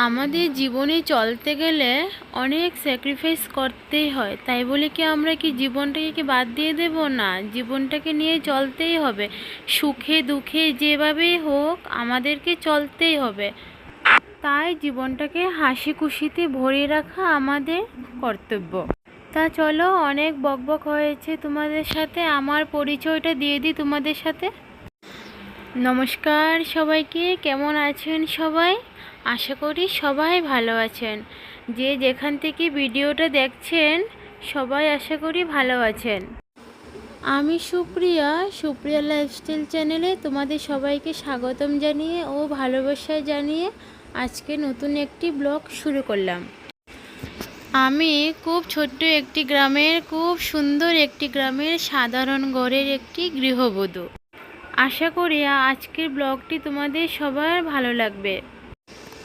আমাদের জীবনে চলতে গেলে অনেক স্যাক্রিফাইস করতেই হয়, তাই বলে কি আমরা কি জীবনটাকে কি বাদ দিয়ে দেব? না, জীবনটাকে নিয়ে চলতেই হবে। সুখে দুঃখে যেভাবেই হোক আমাদেরকে চলতেই হবে। তাই জীবনটাকে হাসি খুশিতে ভরিয়ে রাখা আমাদের কর্তব্য। তা চলো, অনেক বকবক হয়েছে তোমাদের সাথে, আমার পরিচয়টা দিয়ে দিই তোমাদের সাথে। নমস্কার সবাইকে, কেমন আছেন সবাই? আশা করি সবাই ভালো আছেন। যে যেখান থেকে ভিডিওটা দেখছেন সবাই আশা করি ভালো আছেন। আমি সুপ্রিয়া লাইফস্টাইল চ্যানেলে তোমাদের সবাইকে স্বাগতম জানিয়ে ও ভালোবাসা জানিয়ে আজকে নতুন একটি ব্লগ শুরু করলাম। আমি খুব ছোট্ট একটি গ্রামের, খুব সুন্দর একটি গ্রামের সাধারণ ঘরের একটি গৃহবধূ। আশা করি আজকের ব্লগটি তোমাদের সবার ভালো লাগবে।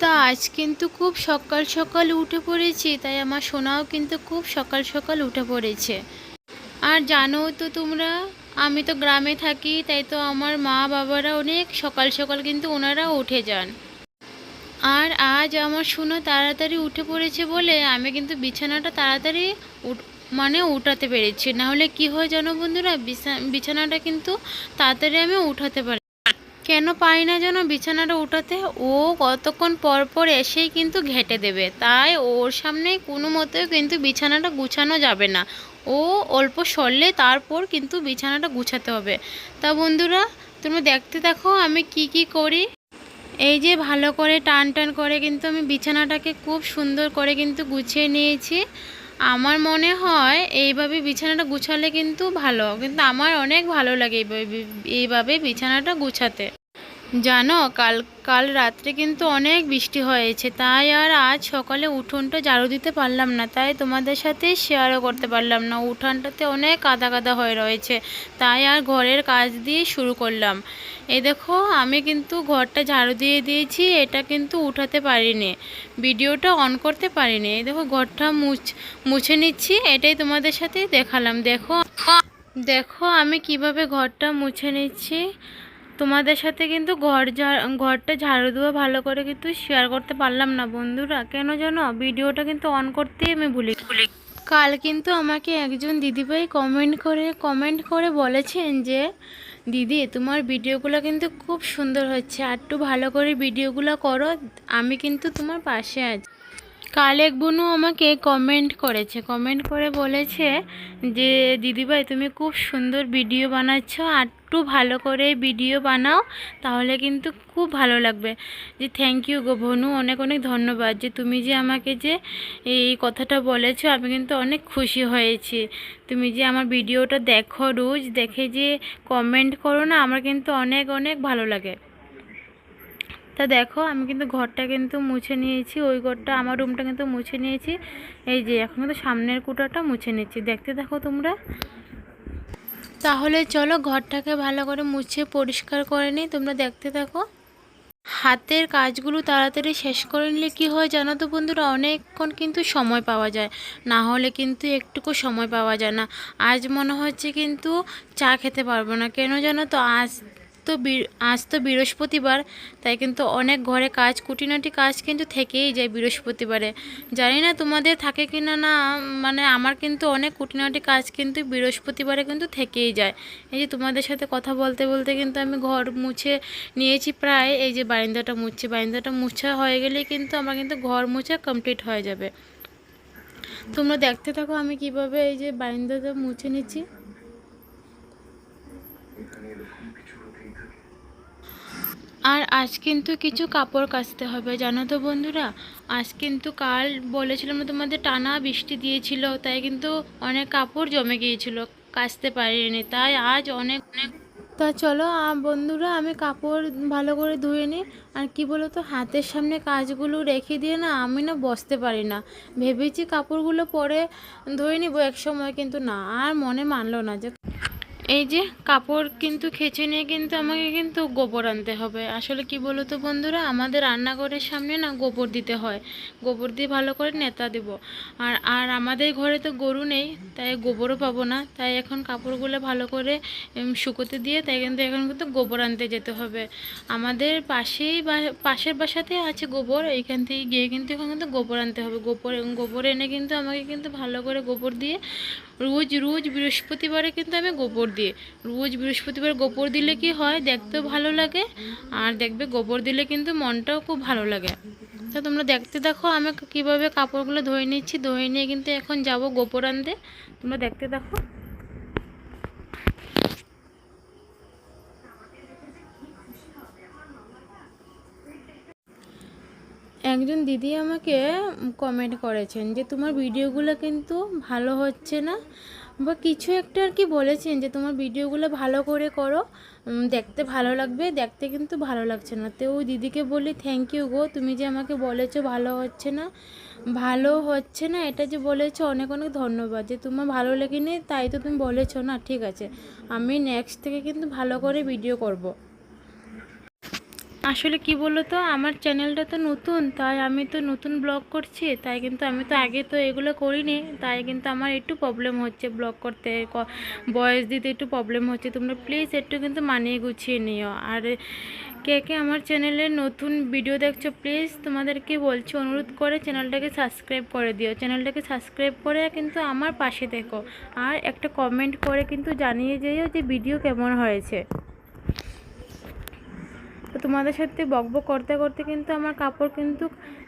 তা আজ কিন্তু খুব সকাল সকাল উঠে পড়েছি, তাই আমার সোনাও কিন্তু খুব সকাল সকাল উঠে পড়েছে। আর জানো তো তোমরা, আমি তো গ্রামে থাকি, তাই তো আমার মা বাবারা অনেক সকাল সকাল কিন্তু ওনারা উঠে যান। আর আজ আমার সোনা তাড়াতাড়ি উঠে পড়েছে বলে আমি কিন্তু বিছানাটা তাড়াতাড়ি উঠাতে পেরেছি। না হলে কি হয় জানো বন্ধুরা, বিছানাটা কিন্তু তাড়াতাড়ি আমি উঠাতে পারি। কেন পারি না যেন বিছানাটা উঠাতে, ও কতক্ষণ পর পর এসেই কিন্তু ঘেঁটে দেবে, তাই ওর সামনে কোনো মতেও কিন্তু বিছানাটা গুছানো যাবে না। ও অল্প সরলে তারপর কিন্তু বিছানাটা গুছাতে হবে। তা বন্ধুরা, তুমি দেখতে দেখো আমি কি করি। এই যে ভালো করে টান টান করে কিন্তু আমি বিছানাটাকে খুব সুন্দর করে কিন্তু গুছিয়ে নিয়েছি। আমার মনে হয় এইভাবে বিছানাটা গুছালে কিন্তু ভালো, কিন্তু আমার অনেক ভালো লাগে এইভাবে বিছানাটা গুছাতে। জানো, কাল রাত্রে কিন্তু অনেক বৃষ্টি হয়েছে, তাই আর আজ সকালে উঠোনটা ঝাড়ু দিতে পারলাম না, তাই তোমাদের সাথে শেয়ারও করতে পারলাম না। উঠানটাতে অনেক কাদা কাদা হয়ে রয়েছে, তাই আর ঘরের কাজ দিয়ে শুরু করলাম। এই দেখো, আমি কিন্তু ঘরটা ঝাড়ু দিয়ে দিয়েছি, এটা কিন্তু উঠাতে পারিনি, ভিডিওটা অন করতে পারিনি। এই দেখো ঘরটা মুছে নিচ্ছি, এটাই তোমাদের সাথে দেখালাম। দেখো দেখো আমি কিভাবে ঘরটা মুছে নিচ্ছি। তোমাদের সাথে কিন্তু ঘরটা ঝাড়ু দেওয়া ভালো করে কিন্তু শেয়ার করতে পারলাম না বন্ধুরা, কেন জানো, ভিডিওটা কিন্তু অন করতেই আমি ভুলি। কাল কিন্তু আমাকে একজন দিদিভাই কমেন্ট করে বলেছেন যে দিদি তোমার ভিডিওগুলো কিন্তু খুব সুন্দর হচ্ছে, আর একটু ভালো করে ভিডিওগুলো করো, আমি কিন্তু তোমার পাশে আছি। কাল এক বোনও আমাকে কমেন্ট করে বলেছে যে দিদিভাই তুমি খুব সুন্দর ভিডিও বানাচ্ছ, আর একটু ভালো করে ভিডিও বানাও, তাহলে কিন্তু খুব ভালো লাগবে। যে থ্যাংক ইউ গো বোনু, অনেক অনেক ধন্যবাদ যে তুমি যে আমাকে যে এই কথাটা বলেছো, আমি কিন্তু অনেক খুশি হয়েছি। তুমি যে আমার ভিডিওটা দেখো, রোজ দেখে যে কমেন্ট করো না, আমার কিন্তু অনেক অনেক ভালো লাগে। তা দেখো আমি কিন্তু ঘরটা কিন্তু মুছে নিয়েছি, ওই ঘরটা আমার রুমটা কিন্তু মুছে নিয়েছি। এই যে এখন কিন্তু সামনের কুটাটা মুছে নিচ্ছি, দেখতে দেখো তোমরা। তাহলে চলো ঘরটাকে ভালো করে মুছে পরিষ্কার করে নিই, তোমরা দেখতে থাকো। হাতের কাজগুলো তাড়াতাড়ি শেষ করে নিলে কী হয় জানো তো বন্ধুরা, অনেকক্ষণ কিন্তু সময় পাওয়া যায়, না হলে কিন্তু একটুকু সময় পাওয়া যায় না। আজ মনে হচ্ছে কিন্তু চা খেতে পারবো না, কেন জানো তো, আজ তো বৃহস্পতিবার, তাই কিন্তু অনেক ঘরে কাজ, খুঁটিনাটি কাজ কিন্তু থেকেই যায় বৃহস্পতিবারে। জানি না তোমাদের থাকে কি না, আমার কিন্তু অনেক খুঁটিনাটি কাজ কিন্তু বৃহস্পতিবারে কিন্তু থেকেই যায়। এই যে তোমাদের সাথে কথা বলতে বলতে কিন্তু আমি ঘর মুছে নিয়েছি প্রায়। এই যে বারান্দাটা মুছা হয়ে গেলে কিন্তু আমার কিন্তু ঘর মুছা কমপ্লিট হয়ে যাবে। তোমরা দেখতে থাকো আমি কিভাবে এই যে বারান্দাটা মুছে নিচ্ছি। আর আজ কিন্তু কিছু কাপড় কাচতে হবে জানো তো বন্ধুরা। আজ কিন্তু কাল বলেছিলাম না তোমাদের, টানা বৃষ্টি দিয়েছিল, তাই কিন্তু অনেক কাপড় জমে গিয়েছিল, কাচতে পারিনি, তাই আজ অনেক। তা চলো বন্ধুরা, আমি কাপড় ভালো করে ধুয়ে নিই। আর কি বলো তো, হাতের সামনে কাজগুলো রেখে দিয়ে না আমি না বসতে পারি না। ভেবেছি কাপড়গুলো পরে ধুয়ে নিব এক সময়, কিন্তু না, আর মনে মানলো না যে এই যে কাপড় কিন্তু খেঁচে নিয়ে কিন্তু আমাকে কিন্তু গোবর আনতে হবে। আসলে কি বলো তো বন্ধুরা, আমাদের রান্নাঘরের সামনে না গোবর দিতে হয়, গোবর দিয়ে ভালো করে নেতা দেব। আর আর আমাদের ঘরে তো গরু নেই, তাই গোবরও পাবো না, তাই এখন কাপড়গুলো ভালো করে শুকোতে দিয়ে তাই কিন্তু এখন কিন্তু গোবর আনতে যেতে হবে। আমাদের পাশের বাসাতে আছে গোবর, এইখান থেকে গিয়ে কিন্তু এখন কিন্তু গোবর আনতে হবে। গোবর এনে কিন্তু আমাকে কিন্তু ভালো করে গোবর দিয়ে রোজ রোজ বৃহস্পতিবারে কিন্তু আমি গোবর দিই। রোজ বৃহস্পতিবার গোবর দিলে কি হয়, দেখতেও ভালো লাগে, আর দেখবে গোবর দিলে কিন্তু মনটাও খুব ভালো লাগে। তো তোমরা দেখতে দেখো আমি কীভাবে কাপড়গুলো ধুয়ে নিচ্ছি, ধুয়ে নিয়ে কিন্তু এখন যাব গোবর আনতে। তোমরা দেখতে দেখো। একজন দিদি আমাকে কমেন্ট করেছেন যে তোমার ভিডিওগুলো কিন্তু ভালো হচ্ছে না, বা কিছু একটা আর কি বলেছেন যে তোমার ভিডিওগুলো ভালো করে করো, দেখতে ভালো লাগবে, দেখতে কিন্তু ভালো লাগছে না। তো ওই দিদিকে বলি থ্যাংক ইউ গো, তুমি যে আমাকে বলেছো ভালো হচ্ছে না, ভালো হচ্ছে না এটা যে বলেছো, অনেক অনেক ধন্যবাদ। যে তোমার ভালো লেগেনি তাই তো তুমি বলেছো না, ঠিক আছে, আমি নেক্সট থেকে কিন্তু ভালো করে ভিডিও করব। আসলে কি বলো তো, আমার চ্যানেলটা তো নতুন, তাই আমি তো নতুন ব্লগ করছি, তাই কিন্তু আমি তো আগে তো এগুলো করিনি, তাই কিন্তু আমার একটু প্রবলেম হচ্ছে ব্লগ করতে, ভয়েস দিতে একটু প্রবলেম হচ্ছে। তোমরা প্লিজ একটু কিন্তু মানিয়ে গুছিয়ে নিও। আর কে কে আমার চ্যানেলে নতুন ভিডিও দেখছো, প্লিজ তোমাদেরকে বলছি, অনুরোধ করে চ্যানেলটাকে সাবস্ক্রাইব করে দিও। চ্যানেলটাকে সাবস্ক্রাইব করে কিন্তু আমার পাশে দেখো, আর একটা কমেন্ট করে কিন্তু জানিয়ে যেও যে ভিডিও কেমন হয়েছে। তো তোমাদের সাথে বকবক করতে করতে কিন্তু আমার কাপড় কিন্তু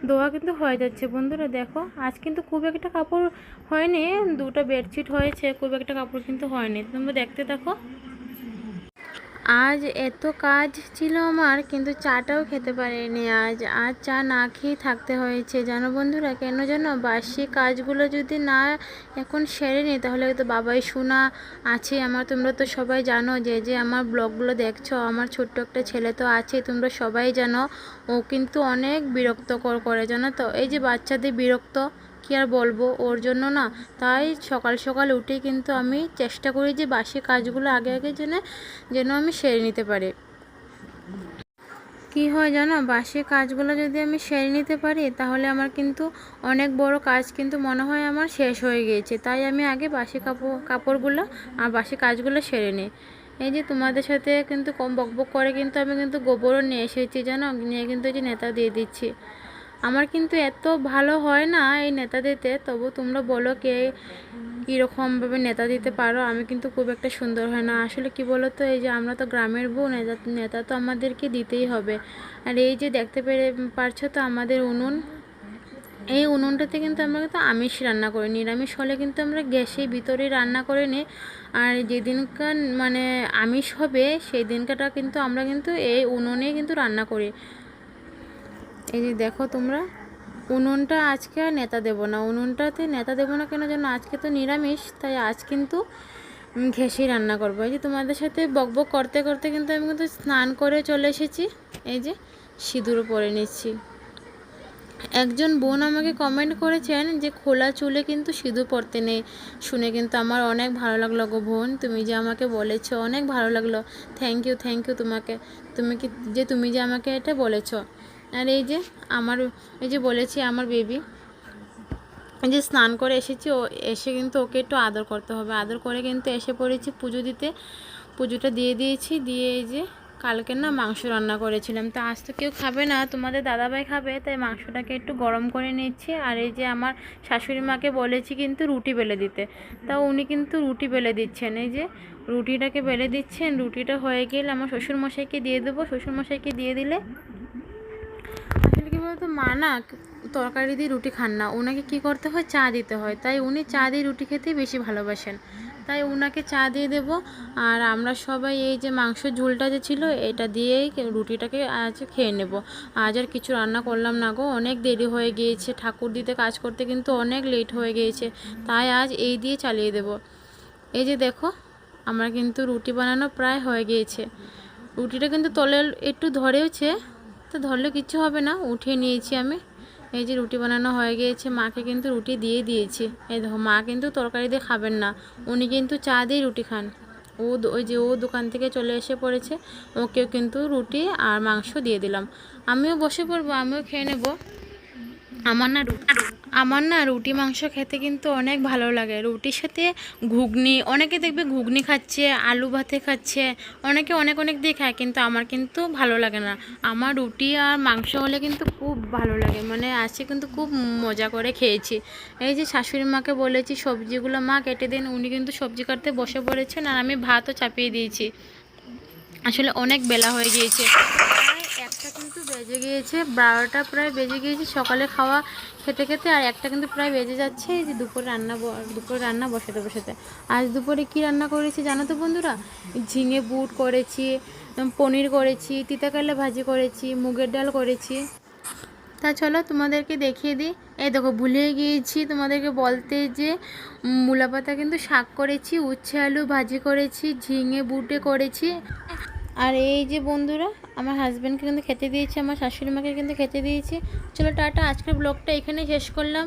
ধোয়া কিন্তু হয়ে যাচ্ছে। বন্ধুরা দেখো, আজ কিন্তু খুব একটা কাপড় হয়নি, দুটো বেডশিট হয়েছে, খুব একটা কাপড় কিন্তু হয়নি। তোমরা দেখতে দেখো। আজ এত কাজ ছিল আমার, কিন্তু চাটাও খেতে পারিনি আজ। আজ চা না খেয়ে থাকতে হয়েছে জানো বন্ধুরা, কেন জানো, বাসি কাজগুলো যদি না এখন সেরে নিই তাহলে তো বাবাই শোনা আছে আমার। তোমরা তো সবাই জানো, যে আমার ব্লগগুলো দেখছো, আমার ছোট্ট একটা ছেলে তো আছে, তোমরা সবাই জানো, ও কিন্তু অনেক বিরক্তকর করে জানো তো। এই যে বাচ্চাদের বিরক্ত কি আর বলবো ওর জন্য না, তাই সকাল সকাল উঠে কিন্তু আমি চেষ্টা করি যে বাসি কাজগুলো আগে আগে যেন আমি সেরে নিতে পারি। কি হয় জানো, বাসি কাজগুলো যদি আমি সেরে নিতে পারি তাহলে আমার কিন্তু অনেক বড় কাজ কিন্তু মনে হয় আমার শেষ হয়ে গিয়েছে। তাই আমি আগে বাসি কাপড়গুলো আর বাসি কাজগুলো সেরে নিই। এই যে তোমাদের সাথে কিন্তু কম বকবক করে কিন্তু আমি কিন্তু গোবরও নিয়ে এসেছি জানো, নিয়ে কিন্তু এই যে নেতা দিয়ে দিচ্ছি। আমার কিন্তু এত ভালো হয় না এই নেতা দিতে, তবু তোমরা বলো কে কীরকমভাবে নেতা দিতে পারো। আমি কিন্তু খুব একটা সুন্দর হয় না। আসলে কি বলো তো, এই যে আমরা তো গ্রামের বউ, নেতা তো আমাদেরকে দিতেই হবে। আর এই যে দেখতে পারছো তো আমাদের উনুন, এই উনুনটাতে কিন্তু আমরা কিন্তু আমিষ রান্না করি, নিরামিষ হলে কিন্তু আমরা গ্যাসের ভিতরে রান্না করে নিই। আর যেদিনকার মানে আমিষ হবে সেই দিনকাটা কিন্তু আমরা কিন্তু এই উনুনে কিন্তু রান্না করি। এই যে দেখো তোমরা, উনুনটা আজকে আর নেতা দেবো না, উনুনটাতে নেতা দেবো না কেন যেন, আজকে তো নিরামিষ, তাই আজ কিন্তু ঘেঁষেই রান্না করবো। এই যে তোমাদের সাথে বকবক করতে করতে কিন্তু আমি কিন্তু স্নান করে চলে এসেছি। এই যে সিঁদুরও পরে নিচ্ছি। একজন বোন আমাকে কমেন্ট করেছেন যে খোলা চুলে কিন্তু সিঁদুর পরতে নেই, শুনে কিন্তু আমার অনেক ভালো লাগলো গো বোন, তুমি যে আমাকে বলেছো অনেক ভালো লাগলো। থ্যাংক ইউ তোমাকে, তুমি যে আমাকে এটা বলেছো। আর এই যে আমার, এই যে বলেছি আমার বেবি, এই যে স্নান করে এসেছি, ও এসে কিন্তু ওকে একটু আদর করতে হবে। আদর করে কিন্তু এসে পড়েছি পুজো দিতে, পুজোটা দিয়ে দিয়েছি। দিয়ে এই যে কালকে না মাংস রান্না করেছিলাম, তো আজ তো কেউ খাবে না, তোমাদের দাদাভাই খাবে, তাই মাংসটাকে একটু গরম করে নিচ্ছি। আর এই যে আমার শাশুড়ি মাকে বলেছি কিন্তু রুটি বেলে দিতে, তাও উনি কিন্তু রুটি বেলে দিচ্ছেন। এই যে রুটিটাকে বেলে দিচ্ছেন, রুটিটা হয়ে গেলে আমার শ্বশুরমশাইকে দিয়ে দেবো। শ্বশুরমশাইকে দিয়ে দিলে আসলে কী বলতো, মা না তরকারি দিয়ে রুটি খান না, ওনাকে কি করতে হয়, চা দিতে হয়, তাই উনি চা দিয়ে রুটি খেতেই বেশি ভালোবাসেন, তাই ওনাকে চা দিয়ে দেব। আর আমরা সবাই এই যে মাংসের ঝোলটা যে ছিল এটা দিয়েই রুটিটাকে আজ খেয়ে নেব। আজ আর কিছু রান্না করলাম না গো, অনেক দেরি হয়ে গিয়েছে, ঠাকুর দিতে কাজ করতে কিন্তু অনেক লেট হয়ে গিয়েছে, তাই আজ এই দিয়ে চালিয়ে দেব। এই যে দেখো আমার কিন্তু রুটি বানানো প্রায় হয়ে গিয়েছে। রুটিটা কিন্তু তলে একটু ধরেওছে, তো ধরলে কিচ্ছু হবে না, উঠিয়ে নিয়েছি আমি। এই যে রুটি বানানো হয়ে গিয়েছে, মাকে কিন্তু রুটি দিয়ে দিয়েছি। এই দেখো, মা কিন্তু তরকারি দিয়ে খাবেন না, উনি কিন্তু চা দিয়ে রুটি খান, ওই যে ও দোকান থেকে চলে এসে পড়েছে, ওকেও কিন্তু রুটি আর মাংস দিয়ে দিলাম। আমিও বসে পড়বো, আমিও খেয়ে নেবো। আমার না রুটি মাংস খেতে কিন্তু অনেক ভালো লাগে। রুটির সাথে ঘুগনি, অনেকে দেখবে ঘুগনি খাচ্ছে, আলু ভাতে খাচ্ছে, অনেকে অনেক অনেক দিয়ে খায়, কিন্তু আমার কিন্তু ভালো লাগে না। আমার রুটি আর মাংস হলে কিন্তু খুব ভালো লাগে, মানে আজকে কিন্তু খুব মজা করে খেয়েছি। এই যে শাশুড়ি মাকে বলেছি সবজিগুলো মা কেটে দিন, উনি কিন্তু সবজি কাটতে বসে পড়েছেন, আর আমি ভাতও চাপিয়ে দিয়েছি। আসলে অনেক বেলা হয়ে গিয়েছে, প্রায় একটা কিন্তু বেজে গিয়েছে, 12টা প্রায় বেজে গিয়েছে সকালে খাওয়া খেতে খেতে, আর একটা কিন্তু প্রায় বেজে যাচ্ছে। এই যে দুপুরে রান্না বসাতে বসাতে আজ দুপুরে কি রান্না করেছি জানো তো বন্ধুরা? ঝিঙে বুট করেছি, পনির করেছি, তিতাকালে ভাজি করেছি, মুগের ডাল করেছি। তা চলো তোমাদেরকে দেখিয়ে দিই। এই দেখো, ভুলে গিয়েছি তোমাদেরকে বলতে যে মূলা পাতা কিন্তু শাক করেছি, উচ্ছে আলু ভাজি করেছি, ঝিঙে বুটে করেছি। আর এই যে বন্ধুরা, আমার হাজব্যান্ডকে কিন্তু খেতে দিয়েছি, আমার শাশুড়ি মাকে কিন্তু খেতে দিয়েছি। চলো টাটা, আজকের ব্লগটা এখানে শেষ করলাম।